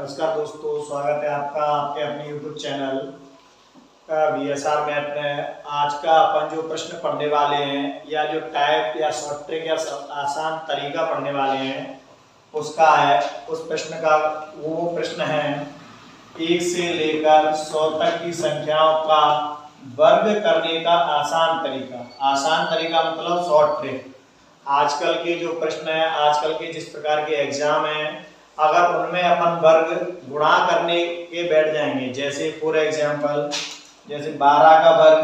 नमस्कार दोस्तों, स्वागत है आपका आपके अपने YouTube चैनल VSR मैथ में। आज का अपन जो प्रश्न पढ़ने वाले हैं या जो टाइप या शॉर्ट ट्रिक या आसान तरीका पढ़ने वाले हैं उसका है, उस प्रश्न का वो प्रश्न है 1 से लेकर 100 तक की संख्याओं का वर्ग करने का आसान तरीका। आसान तरीका मतलब शॉर्ट ट्रिक। आजकल के जो प्रश्न है, आजकल के जिस प्रकार के एग्जाम हैं, अगर उनमें अपन वर्ग गुणा करने के बैठ जाएंगे, जैसे फॉर एग्जाम्पल जैसे 12 का वर्ग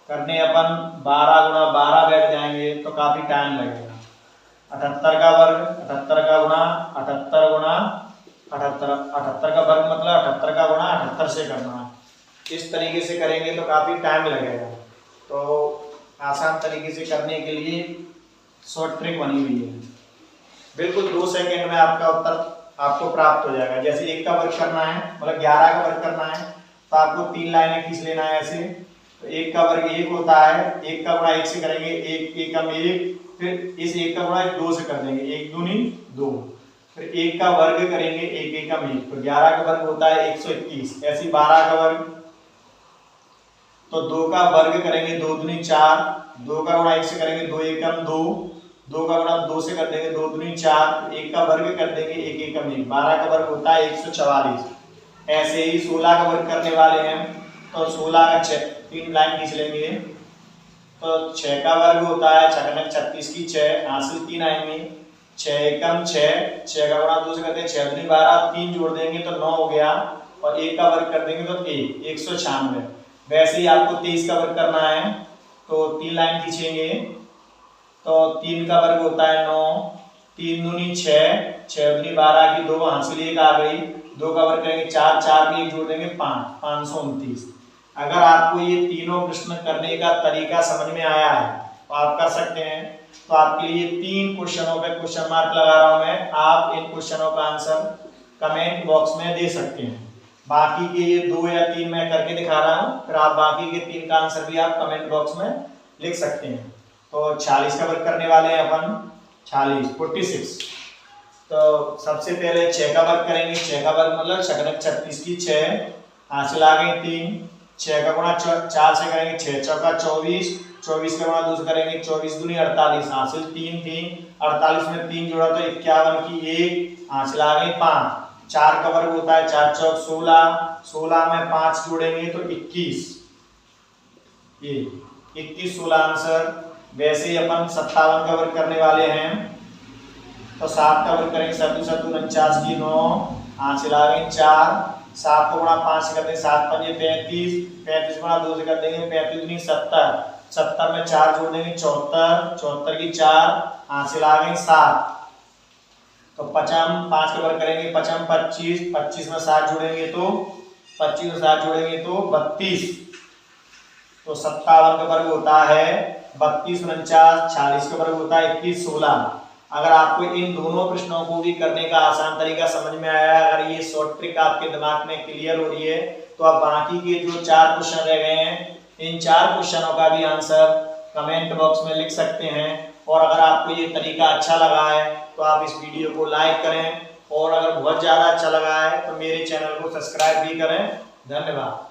करने अपन 12 गुणा 12 बैठ जाएंगे तो काफी टाइम लगेगा। 78 का वर्ग 78 का गुणा 78 गुणा 78 78 का वर्ग मतलब 78 का गुणा 78 से करना है। इस तरीके से करेंगे तो काफी टाइम लगेगा। तो आसान तरीके से करने के लिए शॉर्ट ट्रिक बनी हुई है। बिल्कुल 2 सेकंड में आपका उत्तर आपको प्राप्त हो जाएगा। जैसे 1 का वर्ग करना है, मतलब 11 का वर्ग करना है, तो आपको 3 लाइनें खींच लेना है ऐसे। तो 1 का वर्ग 1 होता है, 1 का गुणा 1 से करेंगे, 1 1 का 1, फिर इस 1 का गुणा 2 से कर देंगे, 1 दूनी 2, फिर 1 का वर्ग करेंगे, 1 1 का 1, तो 11 का वर्ग होता है 121। ऐसे 12 का वर्ग, तो 2 का वर्ग करेंगे, 2 दूनी 4, 2 का गुणा 1 से करेंगे, 2 1 का 2, 2 का गुणा 2 से कर देंगे, 2 दूनी 4, 1 का वर्ग कर देंगे, 1 1 का 1, 12 का वर्ग होता है 144। ऐसे ही 16 का वर्ग करने वाले हैं, तो 16 का 6, 3 लाइन खींच लेंगे, तो 6 का वर्ग होता है 6 36 की 6, हासिल 3 आएंगे, 6 एकम 6, 6 का गुणा 2 से करते हैं, 6 दूनी 12, 3 जोड़ देंगे तो 9 हो गया, और 1 का वर्ग कर देंगे तो 1 196। वैसे ही आपको 23 का वर्ग करना है, तो 3 लाइन खींचेंगे, तो 3 का वर्ग होता है 9, 3 दूनी 6, 6 दूनी 12 की 2, हासिल 1 आ गई, 2 का वर्ग करेंगे 4, 4 भी 1 जोड़ देंगे 5, 529। अगर आपको ये तीनों प्रश्न करने का तरीका समझ में आया है तो आप कर सकते हैं। तो आपके लिए 3 क्वेश्चनों पे क्वेश्चन मार्क लगा रहा हूं मैं, आप इन क्वेश्चनों का आंसर कमेंट बॉक्स में दे सकते हैं। बाकी के ये 2 या 3 मैं करके दिखा रहा हूं, फिर आप बाकी के 3 का आंसर भी आप कमेंट बॉक्स में लिख सकते हैं। तो 40 का वर्ग करने वाले हैं अपन, 46। तो सबसे पहले 6 का वर्ग करेंगे, 6 का वर्ग मतलब 36 की 6, हासिल आ गई 3, 6 का गुणा 4 से करेंगे, 6 चौका 24, 24 का गुणा 2 से करेंगे, 24 दूनी 48, हासिल 3 थी, 48 में 3 जोड़ा तो 51 की 1, हासिल आ गई 5। 4 का वर्ग होता है 4 चौक 16, 16 में 5 जोड़ेंगे तो 21, ये 21 16 आंसर। वैसे ही अपन 57 का वर्ग करने वाले हैं, तो 7 का वर्ग करेंगे, 7 7 49 की 9, हासिल आ गई 4, 7 को गुणा 5 से करते हैं, 7 5 35, 35 गुणा 2 से कर देंगे, 35 दूनी 70, 70 में 4 जोड़ देंगे 74, 74 की 4, हासिल आ गई 7। तो 5 का वर्ग करेंगे, 5 25, 25 में 7 जोड़ेंगे तो 25 में 7 जोड़ेंगे तो 32। तो 57 का वर्ग होता है 32 49, 40 का वर्ग होता है 21 16। अगर आपको इन दोनों प्रश्नों को भी करने का आसान तरीका समझ में आया है, अगर ये शॉर्ट ट्रिक आपके दिमाग में क्लियर हो रही है, तो आप बाकी के जो 4 क्वेश्चन रह गए हैं, इन 4 क्वेश्चनों का भी आंसर कमेंट बॉक्स में लिख सकते हैं। और अगर आपको ये तरीका अच्छा लगा है तो आप इस वीडियो को लाइक करें, और अगर बहुत ज़्यादा अच्छा लगा है तो मेरे चैनल को सब्सक्राइब भी करें। धन्यवाद।